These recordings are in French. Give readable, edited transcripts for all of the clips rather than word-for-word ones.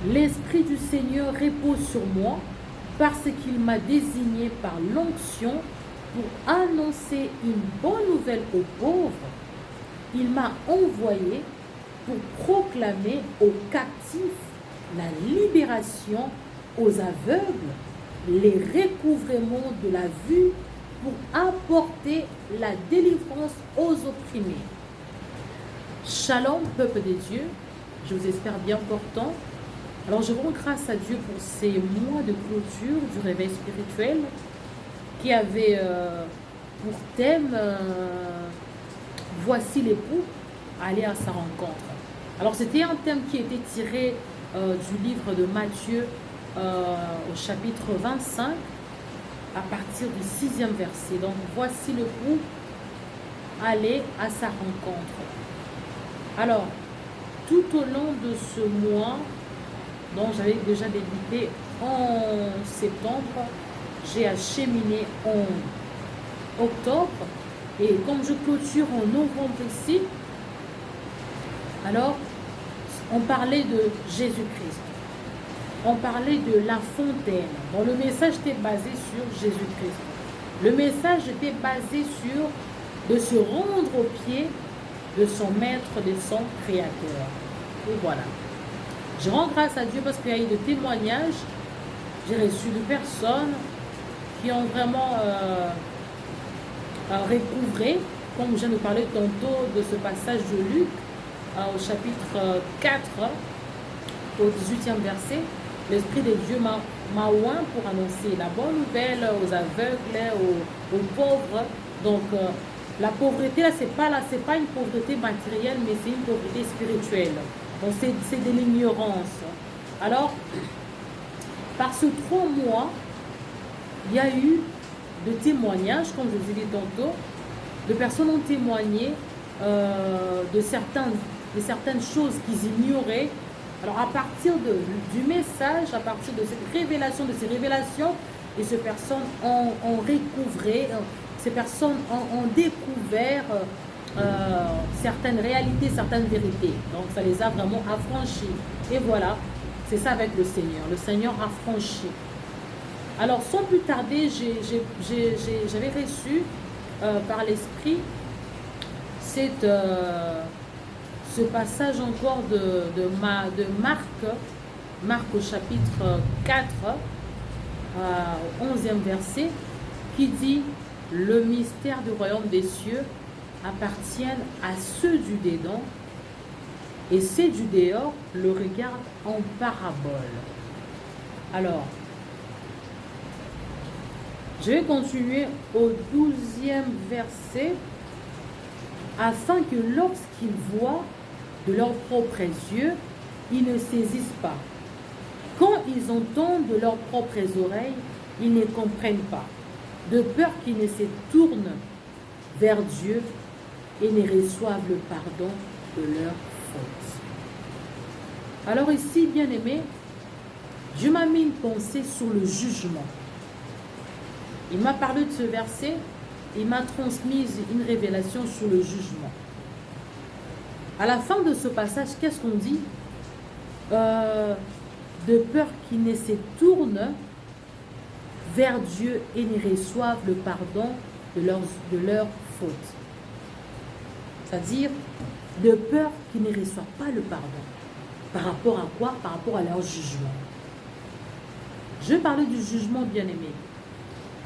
L'Esprit du Seigneur repose sur moi parce qu'il m'a désigné par l'onction pour annoncer une bonne nouvelle aux pauvres. Il m'a envoyé pour proclamer aux captifs la libération, aux aveugles, les recouvrements de la vue, pour apporter la délivrance aux opprimés. Shalom, peuple de Dieu, je vous espère bien portant. Alors je rends grâce à Dieu pour ces mois de clôture du réveil spirituel qui avait pour thème voici l'époux, aller à sa rencontre. Alors c'était un thème qui était tiré du livre de Matthieu au chapitre 25 à partir du 6e verset. Donc voici l'époux, aller à sa rencontre. Alors tout au long de ce mois, donc j'avais déjà débuté en septembre, j'ai acheminé en octobre, et comme je clôture en novembre ici, alors on parlait de Jésus-Christ, on parlait de la fontaine. Bon, le message était basé sur Jésus-Christ. Le message était basé sur de se rendre aux pieds de son maître, de son créateur. Et voilà. Je rends grâce à Dieu parce qu'il y a eu des témoignages. J'ai reçu de personnes qui ont vraiment recouvré, comme je viens de parler tantôt de ce passage de Luc au chapitre 4, au 18e verset. L'Esprit de Dieu m'a oint pour annoncer la bonne nouvelle aux aveugles, aux pauvres. Donc, la pauvreté, là, c'est pas une pauvreté matérielle, mais c'est une pauvreté spirituelle. Donc, c'est de l'ignorance. Alors, par ces 3 mois, il y a eu de témoignages, comme je vous ai dit tantôt, de personnes ont témoigné de certaines choses qu'ils ignoraient. Alors, à partir du message, à partir de cette révélation, de ces révélations, et ces personnes ont recouvré, ces personnes ont découvert certaines réalités, certaines vérités. Donc, ça les a vraiment affranchis. Et voilà, c'est ça avec le Seigneur. Le Seigneur affranchit. Alors, sans plus tarder, j'avais reçu par l'Esprit ce passage encore de Marc au chapitre 4, au 11e verset, qui dit « Le mystère du royaume des cieux appartiennent à ceux du dedans, et ceux du dehors le regardent en parabole. » Alors, je vais continuer au 12e verset. Afin que lorsqu'ils voient de leurs propres yeux, ils ne saisissent pas. Quand ils entendent de leurs propres oreilles, ils ne comprennent pas, de peur qu'ils ne se tournent vers Dieu et ne reçoivent le pardon de leurs fautes. Alors ici, bien-aimé, Dieu m'a mis une pensée sur le jugement. Il m'a parlé de ce verset, il m'a transmis une révélation sur le jugement. À la fin de ce passage, qu'est-ce qu'on dit? De peur qu'ils ne se tournent vers Dieu et ne reçoivent le pardon de leurs fautes. C'est-à-dire, de peur qu'ils ne reçoivent pas le pardon. Par rapport à quoi? Par rapport à leur jugement. Je vais parler du jugement, bien-aimé.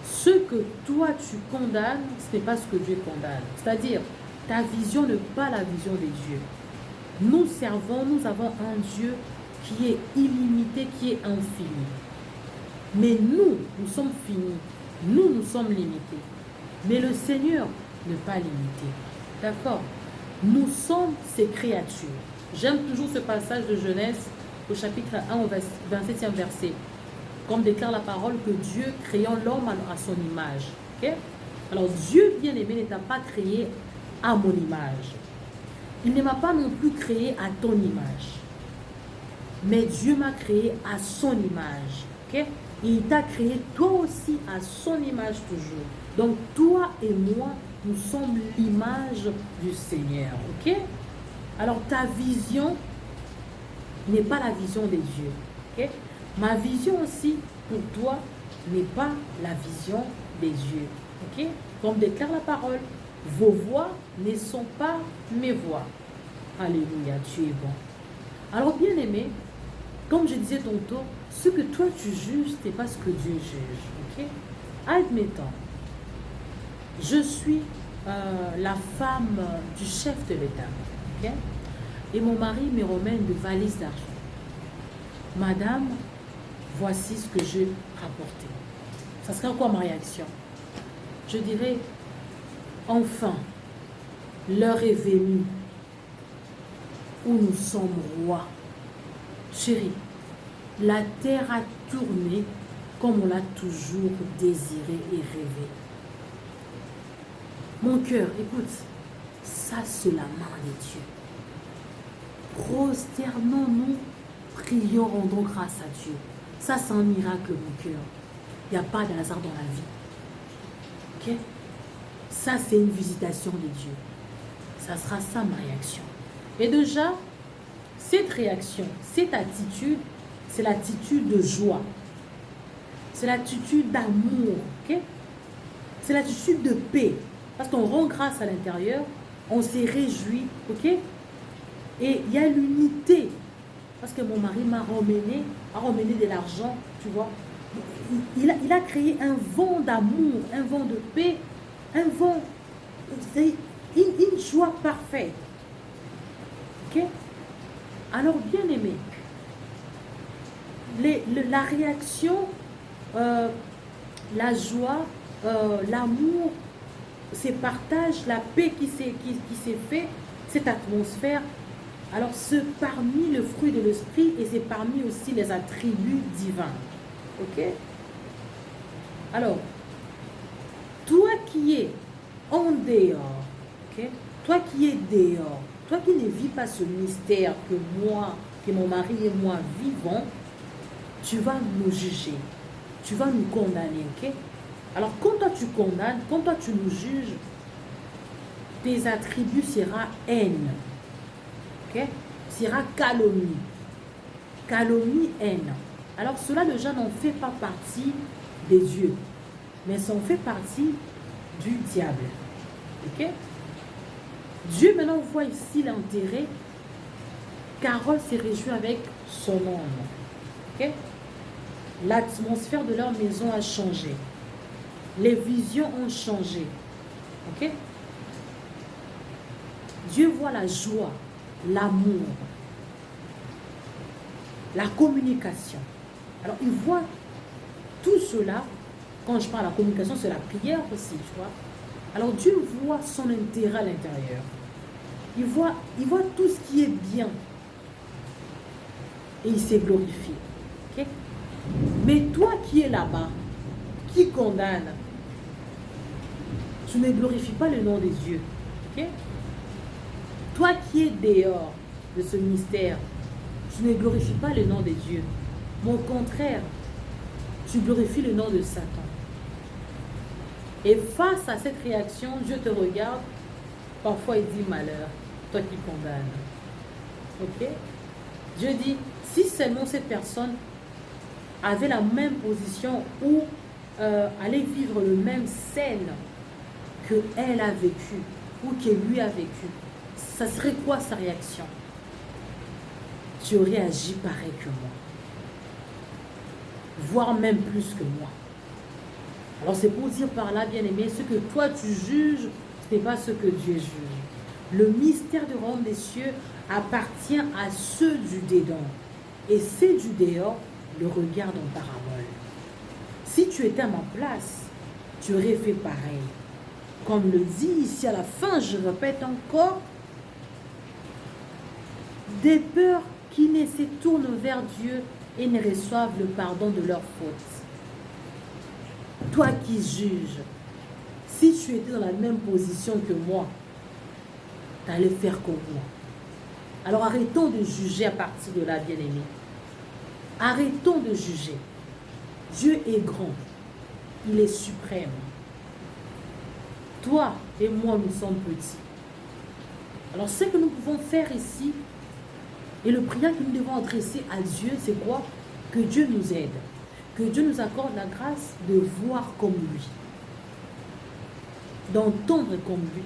Ce que toi tu condamnes, ce n'est pas ce que Dieu condamne. C'est-à-dire, ta vision n'est pas la vision de Dieu. Nous avons un Dieu qui est illimité, qui est infini. Mais nous sommes finis. Nous sommes limités. Mais le Seigneur n'est pas limité. D'accord? Nous sommes ses créatures. J'aime toujours ce passage de Genèse au chapitre 1 au 27e verset. Comme déclare la parole que Dieu créant l'homme à son image. Okay? Alors Dieu bien-aimé ne t'a pas créé à mon image. Il ne m'a pas non plus créé à ton image. Mais Dieu m'a créé à son image. Okay? Et il t'a créé toi aussi à son image toujours. Donc toi et moi, nous sommes l'image du Seigneur. Ok? Alors ta vision n'est pas la vision des dieux. Okay? Ma vision aussi, pour toi, n'est pas la vision des dieux. Okay? Comme déclare la parole, vos voix ne sont pas mes voix. Alléluia, tu es bon. Alors, bien aimé, comme je disais tantôt, ce que toi tu juges, ce n'est pas ce que Dieu juge. Okay? Admettons, je suis la femme du chef de l'État. Okay? Et mon mari me ramène de valises d'argent. Madame, voici ce que j'ai rapporté. Ça sera quoi ma réaction? Je dirais, enfin, l'heure est venue où nous sommes rois. Chérie, la terre a tourné comme on l'a toujours désiré et rêvé. Mon cœur, écoute, ça c'est la main de Dieu. Prosternons-nous, prions, rendons grâce à Dieu. Ça c'est un miracle, mon cœur. Il n'y a pas de hasard dans la vie. Ok? Ça c'est une visitation de Dieu. Ça sera ça ma réaction. Et déjà, cette réaction, cette attitude, c'est l'attitude de joie. C'est l'attitude d'amour. Okay? C'est l'attitude de paix. Parce qu'on rend grâce à l'intérieur, on s'est réjoui. Okay? Et il y a l'unité. Parce que mon mari m'a ramené de l'argent, tu vois. Il a créé un vent d'amour, un vent de paix, un vent, une joie parfaite. Ok? Alors, bien aimé, la réaction, la joie, l'amour, ces partages, la paix qui s'est fait, cette atmosphère, alors c'est parmi le fruit de l'esprit et c'est parmi aussi les attributs divins. Ok? Alors, toi qui es en dehors, ok? Toi qui es dehors, toi qui ne vis pas ce mystère que moi, que mon mari et moi vivons, tu vas nous juger, tu vas nous condamner, ok? Alors, quand toi tu condamnes, quand toi tu nous juges, tes attributs sera haine, ok? Sera calomnie, calomnie, haine. Alors, cela déjà n'en fait pas partie des dieux, mais ça en fait partie du diable, ok? Dieu maintenant voit ici l'intérêt. Carole s'est réjouie avec son homme. Okay? L'atmosphère de leur maison a changé. Les visions ont changé. Okay? Dieu voit la joie, l'amour, la communication. Alors il voit tout cela. Quand je parle de la communication, c'est la prière aussi, tu vois. Alors Dieu voit son intérêt à l'intérieur. Il voit tout ce qui est bien. Et il s'est glorifié. Okay? Mais toi qui es là-bas, qui condamne, tu ne glorifies pas le nom de Dieu. Okay? Toi qui es dehors de ce mystère, tu ne glorifies pas le nom de Dieu. Mais au contraire, tu glorifies le nom de Satan. Et face à cette réaction, Dieu te regarde. Parfois, il dit malheur, toi qui condamnes. Ok? Dieu dit, si seulement cette personne avait la même position ou allait vivre le même scène qu'elle a vécu ou que lui a vécu, ça serait quoi sa réaction? Tu aurais agi pareil que moi. Voire même plus que moi. Alors c'est pour dire par là, bien aimé, ce que toi tu juges, ce n'est pas ce que Dieu juge. Le mystère du royaume des cieux appartient à ceux du dedans. Et ceux du dehors le regardent en parabole. Si tu étais à ma place, tu aurais fait pareil. Comme le dit ici à la fin, je répète encore, des peurs qui ne se tournent vers Dieu et ne reçoivent le pardon de leurs fautes. Toi qui juges, si tu étais dans la même position que moi, tu allais faire comme moi. Alors arrêtons de juger à partir de là, bien-aimé. Arrêtons de juger. Dieu est grand. Il est suprême. Toi et moi, nous sommes petits. Alors ce que nous pouvons faire ici, Et le prière que nous devons adresser à Dieu, c'est quoi? Que Dieu nous aide. Que Dieu nous accorde la grâce de voir comme lui. D'entendre comme lui.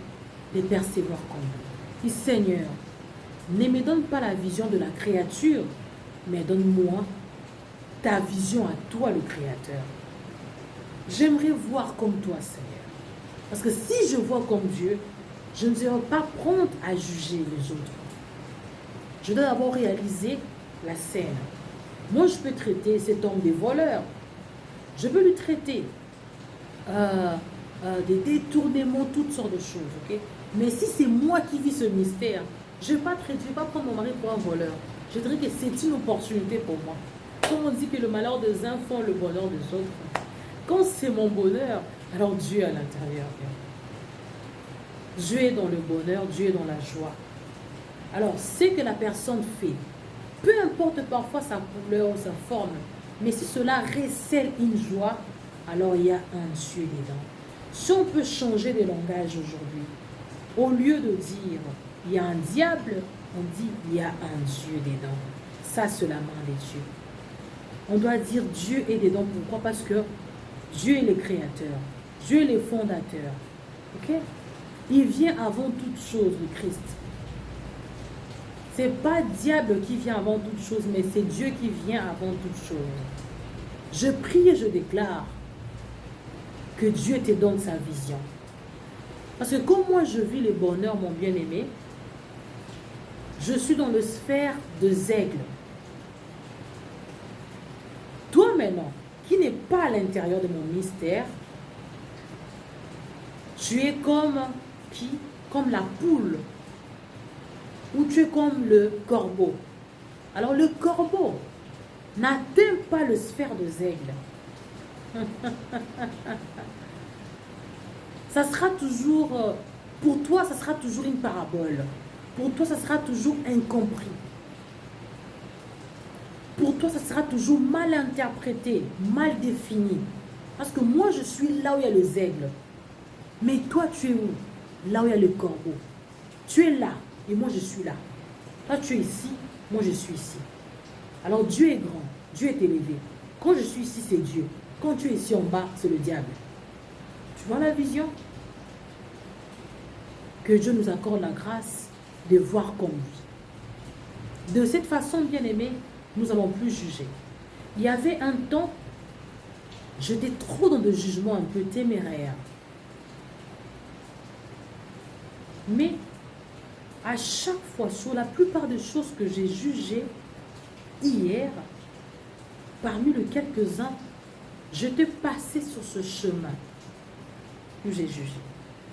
De percevoir comme lui. Et Seigneur, ne me donne pas la vision de la créature, mais donne-moi ta vision à toi, le Créateur. J'aimerais voir comme toi, Seigneur. Parce que si je vois comme Dieu, je ne serai pas prompte à juger les autres. Je dois d'abord réaliser la scène. Moi, je peux traiter cet homme de voleur. Je peux lui traiter des détournements, toutes sortes de choses. Okay? Mais si c'est moi qui vis ce mystère, je ne vais pas traiter, je ne vais pas prendre mon mari pour un voleur. Je dirais que c'est une opportunité pour moi. Comme on dit que le malheur des uns font le bonheur des autres. Quand c'est mon bonheur, alors Dieu est à l'intérieur. Dieu est dans le bonheur, Dieu est dans la joie. Alors, ce que la personne fait, peu importe parfois sa couleur ou sa forme, mais si cela recèle une joie, alors il y a un Dieu dedans. Si on peut changer de langage aujourd'hui, au lieu de dire il y a un diable, on dit il y a un Dieu dedans. Ça, c'est la main de Dieu. On doit dire Dieu est dedans. Pourquoi? Parce que Dieu est le créateur. Dieu est le fondateur. Ok? Il vient avant toute chose, le Christ. Ce n'est pas diable qui vient avant toute chose, mais c'est Dieu qui vient avant toute chose. Je prie et je déclare que Dieu te donne sa vision. Parce que comme moi je vis le bonheur, mon bien-aimé, je suis dans le sphère des aigles. Toi maintenant, qui n'es pas à l'intérieur de mon mystère, tu es comme qui? Comme la poule. Ou tu es comme le corbeau. Alors le corbeau n'atteint pas le sphère des aigles. Ça sera toujours, pour toi, ça sera toujours une parabole. Pour toi, ça sera toujours incompris. Pour toi, ça sera toujours mal interprété, mal défini. Parce que moi, je suis là où il y a les aigles. Mais toi, tu es où? Là où il y a le corbeau. Tu es là, et moi, je suis là. Toi, tu es ici, moi, je suis ici. Alors, Dieu est grand, Dieu est élevé. Quand je suis ici, c'est Dieu. Quand tu es ici en bas, c'est le diable. Tu vois la vision? Que Dieu nous accorde la grâce de voir comme lui. De cette façon, bien aimé, nous n'allons plus juger. Il y avait un temps, j'étais trop dans des jugements un peu téméraires. Mais à chaque fois, sur la plupart des choses que j'ai jugées hier, parmi les quelques-uns, j'étais passé sur ce chemin que j'ai jugé.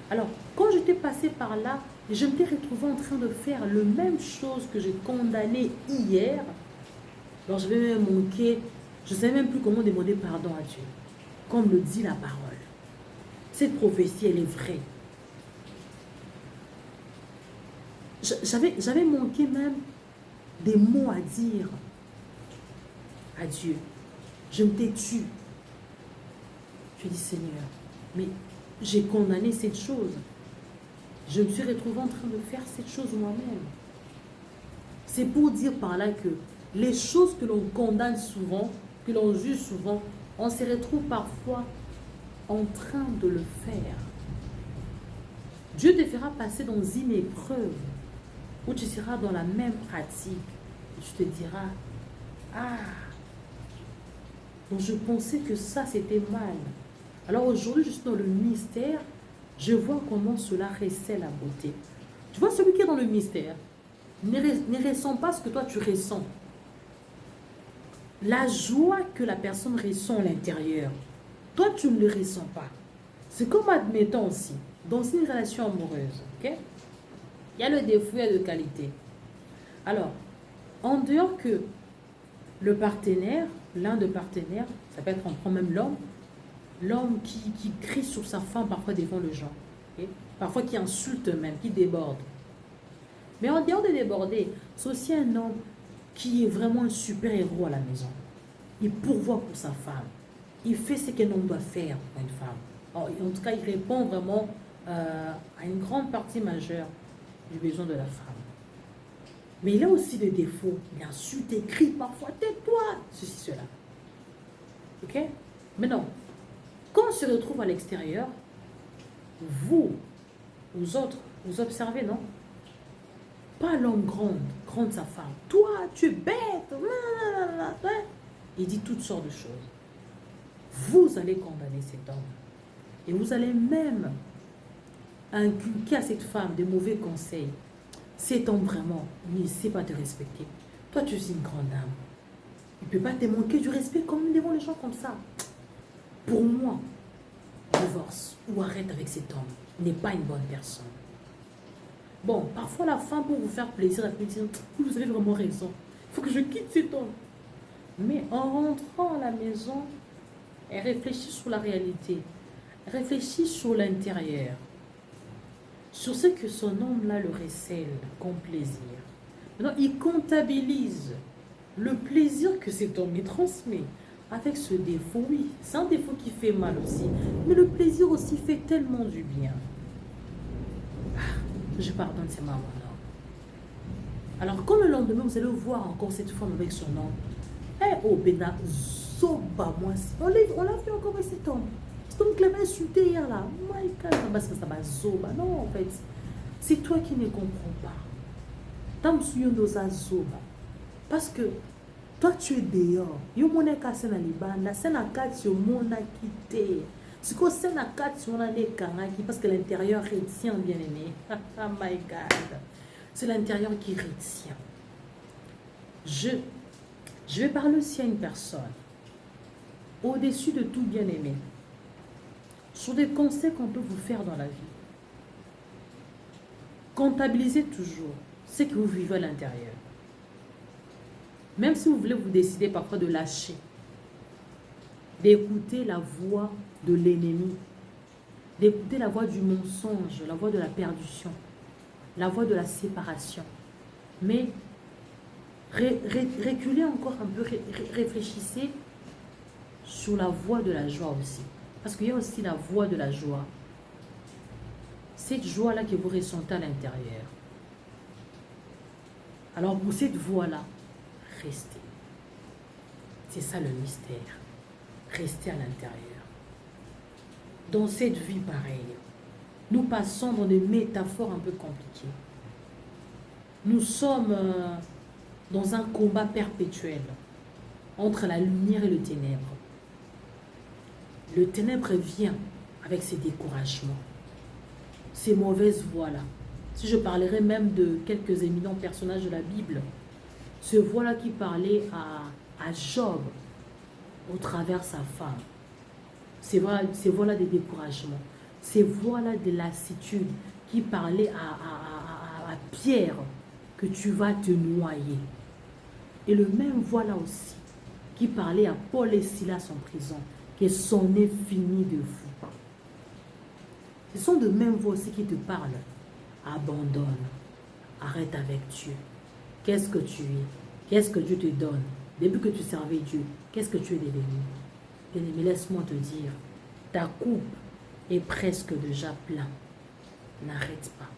Alors, quand j'étais passé par là, je m'étais retrouvé en train de faire la même chose que j'ai condamné hier. Alors, je vais même manquer, je ne sais même plus comment demander pardon à Dieu. Comme le dit la parole. Cette prophétie, elle est vraie. J'avais manqué même des mots à dire à Dieu. Je me têtu. Je dis, Seigneur, mais j'ai condamné cette chose. Je me suis retrouvée en train de faire cette chose moi-même. C'est pour dire par là que les choses que l'on condamne souvent, que l'on juge souvent, on se retrouve parfois en train de le faire. Dieu te fera passer dans une épreuve où tu seras dans la même pratique. Et tu te diras, ah, donc je pensais que ça c'était mal. Alors aujourd'hui, je suis dans le mystère, je vois comment cela recèle la beauté. Tu vois, celui qui est dans le mystère, ne ressent pas ce que toi tu ressens. La joie que la personne ressent à l'intérieur, toi tu ne le ressens pas. C'est comme, admettons aussi, dans une relation amoureuse, ok? Il y a le défaut et le qualité. Alors, en dehors que le partenaire, l'un des partenaires, ça peut être, on prend même l'homme qui crie sur sa femme parfois devant les gens, okay? Parfois qui insulte même, qui déborde. Mais en dehors de déborder, c'est aussi un homme qui est vraiment un super héros à la maison. Il pourvoit pour sa femme. Il fait ce qu'un homme doit faire pour une femme. Alors, en tout cas, il répond vraiment à une grande partie majeure du besoin de la femme. Mais il a aussi des défauts. Il insulte, il crie parfois, tais-toi, ceci, cela. Ok? Mais non. Quand on se retrouve à l'extérieur, vous autres, vous observez, non? Pas l'homme grande sa femme. Toi, tu es bête. Il dit toutes sortes de choses. Vous allez condamner cet homme. Et vous allez même inculquer à cette femme de mauvais conseils. Cet homme vraiment, il ne sait pas te respecter. Toi, tu es une grande dame. Il ne peut pas te manquer du respect comme devant les gens comme ça. Pour moi, divorce ou arrête avec cet homme. Il n'est pas une bonne personne. Bon, parfois la femme, pour vous faire plaisir, elle peut dire, vous avez vraiment raison. Il faut que je quitte cet homme. Mais en rentrant à la maison, elle réfléchit sur la réalité. Elle réfléchit sur l'intérieur. Sur ce que son homme-là le recèle comme plaisir. Maintenant, il comptabilise le plaisir que cet homme lui transmet. Avec ce défaut, oui, c'est un défaut qui fait mal aussi. Mais le plaisir aussi fait tellement du bien. Je pardonne ces mamans. Alors, quand le lendemain, vous allez voir encore cette femme avec son homme. Eh, oh, Bena, Zoba, moi, on l'a vu encore avec cet homme. Cet homme qui l'avait insulté hier là. My God, ça va Zoba. Non, en fait, c'est toi qui ne comprends pas. Tam souillon Zoba. Parce que toi, tu es dehors. Yo mona kase na libanda, c'est na kati yo mona quitté. Ce que c'est na kati on a des kanaki parce que l'intérieur retient, bien aimé. Oh my God. C'est l'intérieur qui retient. Je vais parler aussi à une personne. Au-dessus de tout, bien aimé. Sur des conseils qu'on peut vous faire dans la vie. Comptabilisez toujours ce que vous vivez à l'intérieur. Même si vous voulez vous décider parfois de lâcher, d'écouter la voix de l'ennemi, d'écouter la voix du mensonge, la voix de la perdition, la voix de la séparation. Mais reculez encore un peu, réfléchissez sur la voix de la joie aussi. Parce qu'il y a aussi la voix de la joie. Cette joie-là que vous ressentez à l'intérieur. Alors pour cette voix-là, restez. C'est ça le mystère. Restez à l'intérieur. Dans cette vie pareille, nous passons dans des métaphores un peu compliquées. Nous sommes dans un combat perpétuel entre la lumière et le ténèbre. Le ténèbre vient avec ses découragements, ces mauvaises voix-là. Si je parlerais même de quelques éminents personnages de la Bible, ce voix-là qui parlait à Job au travers sa femme, ces voix-là des découragements, ces voix-là de lassitude qui parlaient à Pierre que tu vas te noyer. Et le même voix-là aussi qui parlait à Paul et Silas en prison, que c'en est fini de vous. Ce sont de mêmes voix aussi qui te parlent. Abandonne. Arrête avec Dieu. Qu'est-ce que tu es? Qu'est-ce que Dieu te donne? Depuis que tu servais Dieu, qu'est-ce que tu es devenu? Bien-aimé, laisse-moi te dire, ta coupe est presque déjà pleine. N'arrête pas.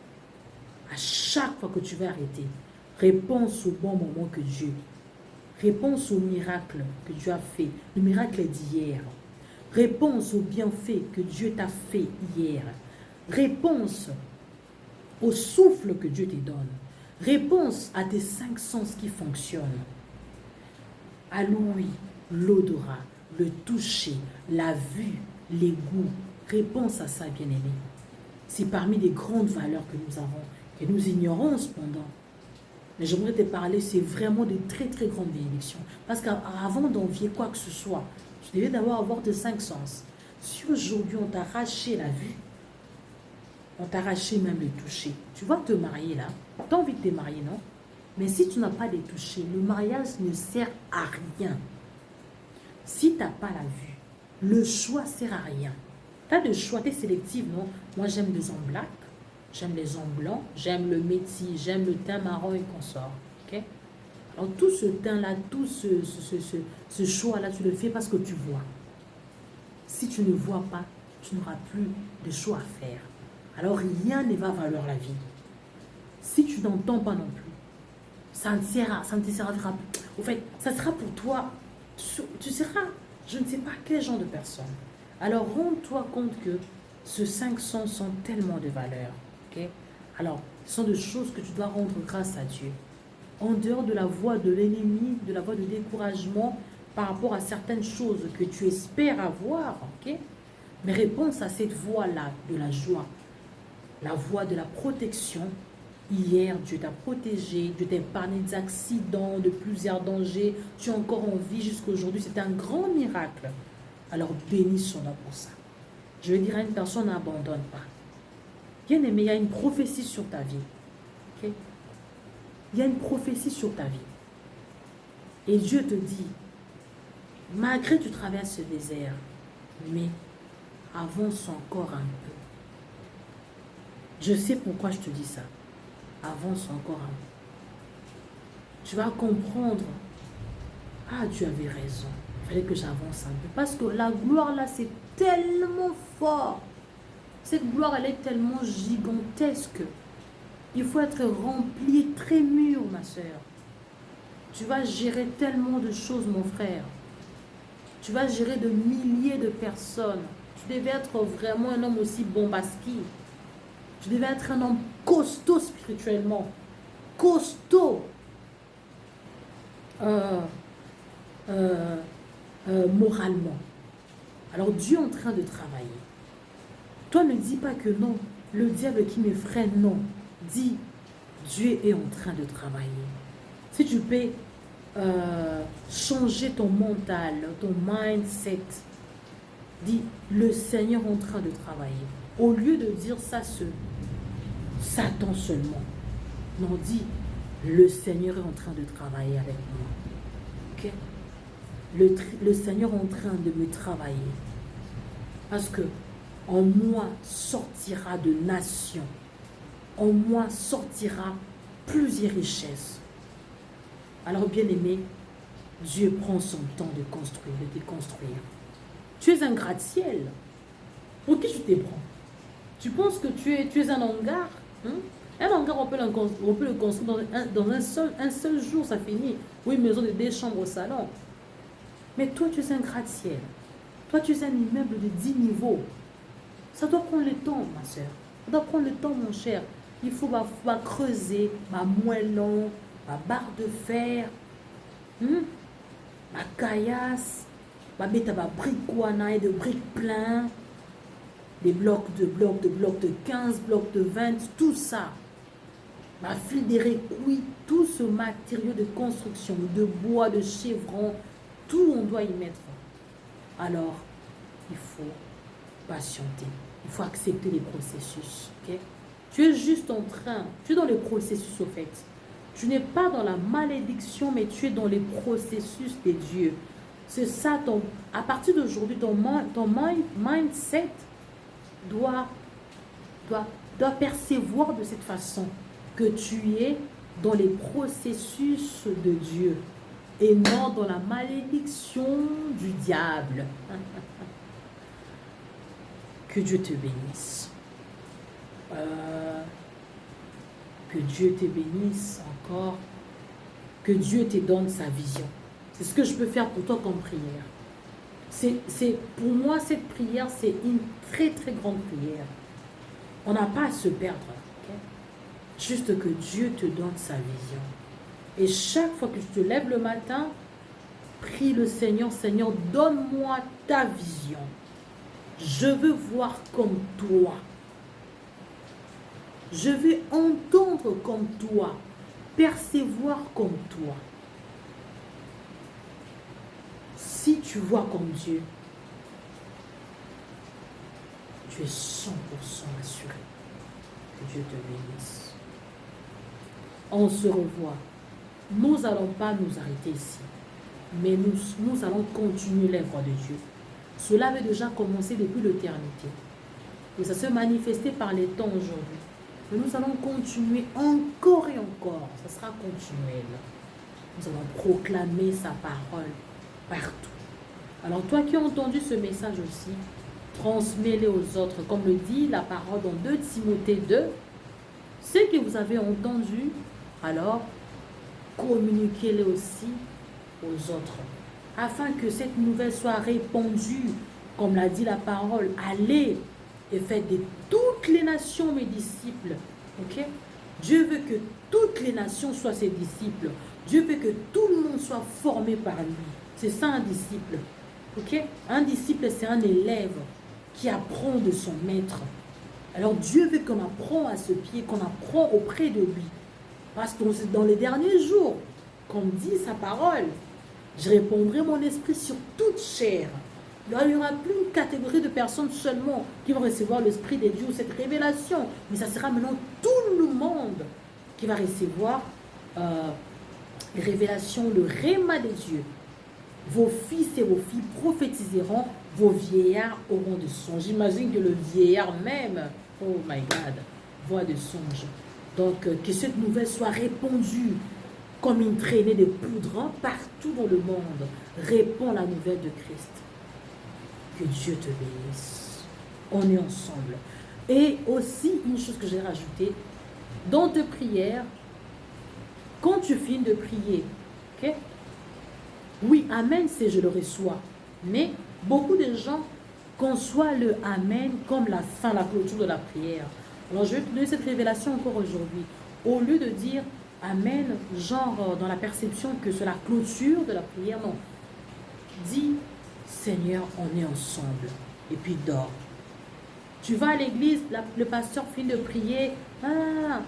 À chaque fois que tu vas arrêter, réponse au bon moment que Dieu. Réponse au miracle que Dieu a fait. Le miracle d'hier. Réponse au bienfait que Dieu t'a fait hier. Réponse au souffle que Dieu te donne. Réponse à tes 5 sens qui fonctionnent. À l'ouïe, l'odorat, le toucher, la vue, les goûts. Réponse à ça, bien-aimé. C'est parmi les grandes valeurs que nous avons, que nous ignorons cependant. Mais j'aimerais te parler, c'est vraiment de très très grandes bénédictions. Parce qu'avant d'envier quoi que ce soit, tu devais d'abord avoir tes 5 sens. Si aujourd'hui on t'a arraché la vue, on t'a arraché même le toucher, tu vas te marier là, tu as envie de te marier, non? Mais si tu n'as pas de toucher, le mariage ne sert à rien. Si tu n'as pas la vue, le choix ne sert à rien. Tu as de choix, tu es sélective, non? Moi j'aime les hommes blacks, j'aime les hommes blancs, j'aime le métis, j'aime le teint marron et consort. Okay? Alors tout ce teint-là, tout ce choix-là, tu le fais parce que tu vois. Si tu ne vois pas, tu n'auras plus de choix à faire. Alors rien ne va valoir la vie. Si tu n'entends pas non plus, ça ne te servira. Au fait, ça sera pour toi. Tu seras, je ne sais pas quel genre de personne. Alors, rends-toi compte que ce 500 sont tellement de valeur. Ok? Alors, ce sont des choses que tu dois rendre grâce à Dieu. En dehors de la voie de l'ennemi, de la voie de découragement par rapport à certaines choses que tu espères avoir, ok? Mais réponse à cette voie-là de la joie, la voie de la protection. Hier, Dieu t'a protégé, Dieu t'a épargné des accidents, de plusieurs dangers. Tu es encore en vie jusqu'à aujourd'hui. C'est un grand miracle. Alors bénis son nom pour ça. Je vais dire à une personne, n'abandonne pas. Bien aimé, il y a une prophétie sur ta vie. Ok? Il y a une prophétie sur ta vie. Et Dieu te dit, malgré que tu traverses ce désert, mais avance encore un peu. Je sais pourquoi je te dis ça. Avance encore un peu. Tu vas comprendre. Ah, tu avais raison. Il fallait que j'avance un peu. Parce que la gloire là, c'est tellement fort. Cette gloire, elle est tellement gigantesque. Il faut être rempli, très mûr, ma soeur. Tu vas gérer tellement de choses, mon frère. Tu vas gérer de milliers de personnes. Tu devais être vraiment un homme aussi bombastique. Tu devais être un homme costaud spirituellement. Costaud. Moralement. Alors Dieu est en train de travailler. Toi, ne dis pas que non. Le diable qui m'effraie, non. Dis, Dieu est en train de travailler. Si tu peux changer ton mental, ton mindset, dis, le Seigneur est en train de travailler. Au lieu de dire ça, Satan seulement. Non, dis, le Seigneur est en train de travailler avec moi. Ok? Le Seigneur est en train de me travailler. Parce que en moi sortira de nations. En moi sortira plusieurs richesses. Alors bien aimé, Dieu prend son temps de construire, de déconstruire. Tu es un gratte-ciel. Pour qui tu te prends? Tu penses que tu es un hangar? Un hangar, on peut le construire dans un seul jour, ça finit. Oui, maison de 2 chambres au salon. Mais toi, tu es un gratte-ciel. Toi, tu es un immeuble de 10 niveaux. Ça doit prendre le temps, ma soeur. Ça doit prendre le temps, mon cher. Il faut creuser ma moellon, ma barre de fer, ma caillasse, ma bête à ma brique et de briques plein, des blocs de 15, blocs de 20, tout ça. Ma fil des récuits, tout ce matériau de construction, de bois, de chevron, tout on doit y mettre. Alors, il faut patienter. Il faut accepter les processus. Okay? Tu es juste en train, tu es dans le processus au fait. Tu n'es pas dans la malédiction, mais tu es dans les processus de Dieu. C'est ça, à partir d'aujourd'hui, ton mindset doit percevoir de cette façon que tu es dans les processus de Dieu et non dans la malédiction du diable. Que Dieu te bénisse. Que Dieu te bénisse encore. Que Dieu te donne sa vision. C'est ce que je peux faire pour toi comme prière. Pour moi, cette prière, c'est une très très grande prière. On n'a pas à se perdre. Okay? Juste que Dieu te donne sa vision. Et chaque fois que tu te lèves le matin, prie le Seigneur, Seigneur, donne-moi ta vision. Je veux voir comme toi. Je veux entendre comme toi. Percevoir comme toi. Si tu vois comme Dieu, tu es 100% assuré que Dieu te bénisse. On se revoit. Nous n'allons pas nous arrêter ici, mais nous allons continuer l'œuvre de Dieu. Cela avait déjà commencé depuis l'éternité. Et ça se manifestait par les temps aujourd'hui. Mais nous allons continuer encore et encore. Ça sera continuel. Nous allons proclamer sa parole partout. Alors toi qui as entendu ce message aussi, transmets-le aux autres. Comme le dit la parole dans 2 Timothée 2, ce que vous avez entendu, alors communiquez-les aussi aux autres. Afin que cette nouvelle soit répandue, comme l'a dit la parole, allez et faites de toutes les nations mes disciples. Ok? Dieu veut que toutes les nations soient ses disciples. Dieu veut que tout le monde soit formé par lui. C'est ça un disciple. Ok? Un disciple, c'est un élève qui apprend de son maître. Alors Dieu veut qu'on apprend à ce pied, qu'on apprend auprès de lui. Parce que dans les derniers jours, comme dit sa parole, je répandrai mon esprit sur toute chair. Il n'y aura plus une catégorie de personnes seulement qui vont recevoir l'esprit de Dieu, cette révélation. Mais ça sera maintenant tout le monde qui va recevoir les révélations, le réma des dieux. Vos fils et vos filles prophétiseront, vos vieillards auront des songes. J'imagine que le vieillard même, oh my God, voit des songes. Donc, que cette nouvelle soit répandue comme une traînée de poudre partout dans le monde. Répands la nouvelle de Christ. Que Dieu te bénisse. On est ensemble. Et aussi, une chose que j'ai rajoutée, dans tes prières, quand tu finis de prier, ok? Oui, Amen, c'est je le reçois. Mais beaucoup de gens conçoivent le Amen comme la fin, la clôture de la prière. Alors, je vais te donner cette révélation encore aujourd'hui. Au lieu de dire Amen, genre dans la perception que c'est la clôture de la prière, non. Dis, Seigneur, on est ensemble. Et puis dors. Tu vas à l'église, le pasteur finit de prier. Ah,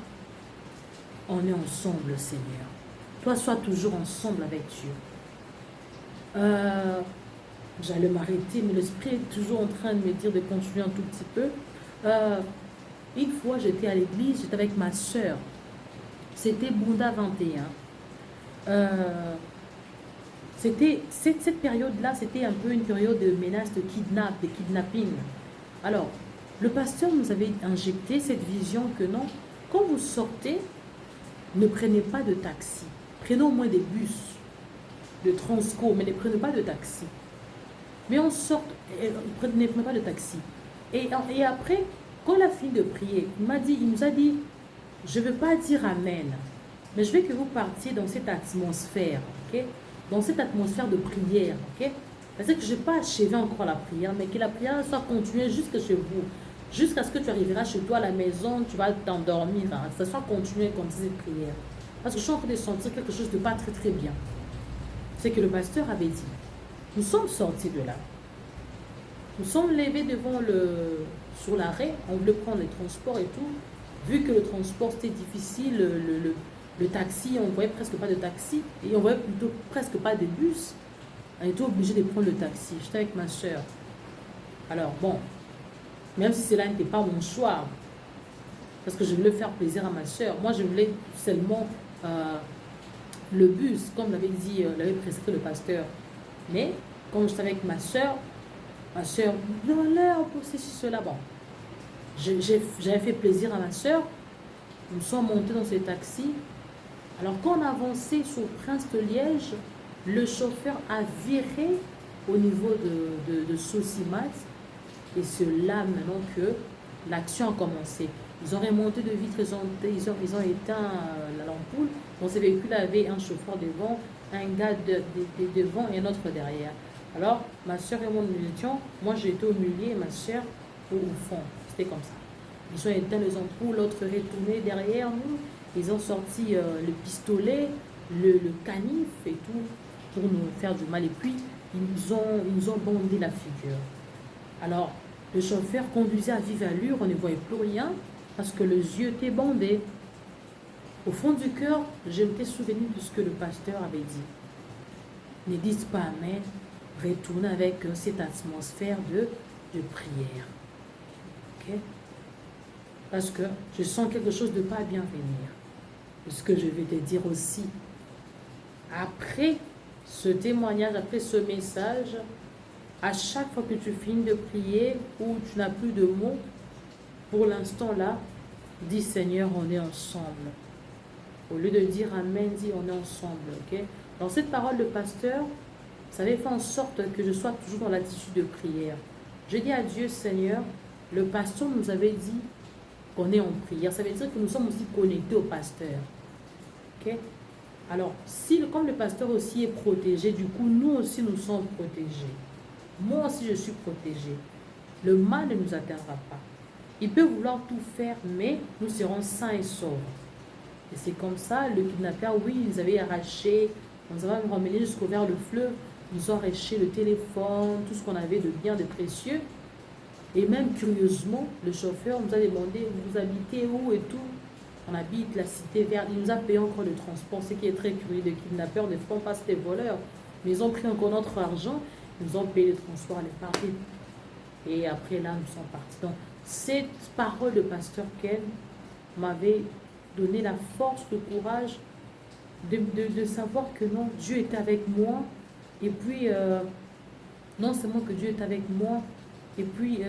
on est ensemble, Seigneur. Toi, sois toujours ensemble avec Dieu. J'allais m'arrêter, mais l'esprit est toujours en train de me dire de continuer un tout petit peu. Une fois, j'étais à l'église, j'étais avec ma soeur. C'était Bunda 21. Cette période-là, c'était un peu une période de menace de kidnapping. Alors, le pasteur nous avait injecté cette vision que non, quand vous sortez, ne prenez pas de taxi. Prenez au moins des bus, de Transco, mais ne prenez pas de taxi. Mais on sort, ne prenez pas de taxi. Et après, quand il a fini de prier, il nous a dit, je ne veux pas dire Amen, mais je veux que vous partiez dans cette atmosphère, ok? Dans cette atmosphère de prière, ok? C'est-à-dire que je n'ai pas achevé encore la prière, mais que la prière soit continuée jusqu'à chez vous, jusqu'à ce que tu arriveras chez toi à la maison, tu vas t'endormir, hein, ça soit continué comme cette prière. Parce que je suis en train de sentir quelque chose de pas très très bien. C'est que le pasteur avait dit, nous sommes sortis de là. Nous sommes levés sur l'arrêt, on voulait prendre les transports et tout. Vu que le transport c'était difficile, le taxi, on ne voyait presque pas de taxi. Et on voyait plutôt presque pas de bus. On était obligé de prendre le taxi. J'étais avec ma soeur. Alors bon, même si cela n'était pas mon choix, parce que je voulais faire plaisir à ma soeur. Moi, je voulais seulement le bus, comme l'avait prescrit le pasteur. Mais, quand j'étais avec ma soeur, dans l'heure pour cela, bon. J'avais fait plaisir à ma soeur. Nous sommes montés dans ce taxi. Alors, quand on avançait sur Prince de Liège, le chauffeur a viré au niveau de Saucimat. Et c'est là maintenant que l'action a commencé. Ils ont remonté de vitres, ils ont éteint l'ampoule. Dans ce véhicule, il y avait un chauffeur devant, un gars devant et un autre derrière. Alors, ma soeur et moi, nous étions, moi j'étais au milieu et ma soeur au fond. C'était comme ça. Ils ont éteint les ampoules, l'autre retourné derrière nous. Ils ont sorti le pistolet, le canif et tout pour nous faire du mal. Et puis, ils nous ont bandé la figure. Alors, le chauffeur conduisait à vive allure, on ne voyait plus rien parce que les yeux étaient bandés. Au fond du cœur, je m'étais souvenu de ce que le pasteur avait dit. Ne dites pas Amen, retournez avec cette atmosphère de prière. Ok? Parce que je sens quelque chose de pas bien venir. Ce que je vais te dire aussi, après ce témoignage, après ce message, à chaque fois que tu finis de prier ou tu n'as plus de mots, pour l'instant là, dis Seigneur, on est ensemble. Au lieu de dire Amen, dis on est ensemble. Ok? Dans cette parole de pasteur, ça avait fait en sorte que je sois toujours dans l'attitude de prière. Je dis à Dieu, Seigneur, le pasteur nous avait dit qu'on est en prière. Ça veut dire que nous sommes aussi connectés au pasteur. Ok? Alors, si, comme le pasteur aussi est protégé, du coup, nous aussi, nous sommes protégés. Moi aussi, je suis protégée. Le mal ne nous atteindra pas. Il peut vouloir tout faire, mais nous serons sains et saufs. Et c'est comme ça, le kidnappeur, oui, ils avaient arraché, on nous avait ramené jusqu'au vers le fleuve, ils ont arraché le téléphone, tout ce qu'on avait de bien, de précieux. Et même curieusement, le chauffeur nous a demandé, vous habitez où et tout. On habite la cité verte. Il nous a payé encore le transport, ce qui est très curieux. Les kidnappeurs ne font pas des voleurs. Mais ils ont pris encore notre argent, ils nous ont payé le transport, les parties. Et après là, nous sommes partis. Donc, cette parole de pasteur Ken m'avait donné la force, le courage de savoir que non, Dieu est avec moi. Et puis, non seulement que Dieu est avec moi, et puis,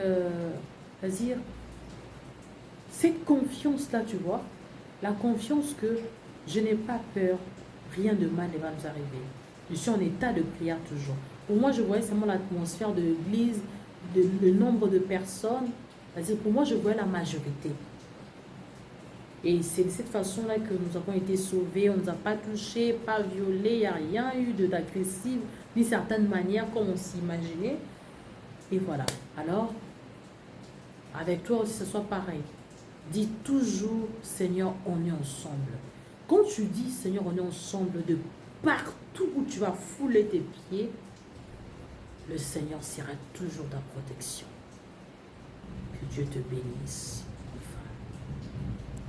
c'est-à-dire, cette confiance-là, tu vois, la confiance que je n'ai pas peur, rien de mal ne va nous arriver. Je suis en état de prière toujours. Pour moi, je voyais seulement l'atmosphère de l'église, le nombre de personnes. C'est-à-dire, pour moi, je voyais la majorité. Et c'est de cette façon-là que nous avons été sauvés. On ne nous a pas touchés, pas violés, il n'y a rien eu d'agressif, ni certaines manières comme on s'imaginait. Et voilà. Alors, avec toi aussi, ce soit pareil. Dis toujours, Seigneur, on est ensemble. Quand tu dis, Seigneur, on est ensemble, de partout où tu vas fouler tes pieds, le Seigneur sera toujours ta protection. Que Dieu te bénisse.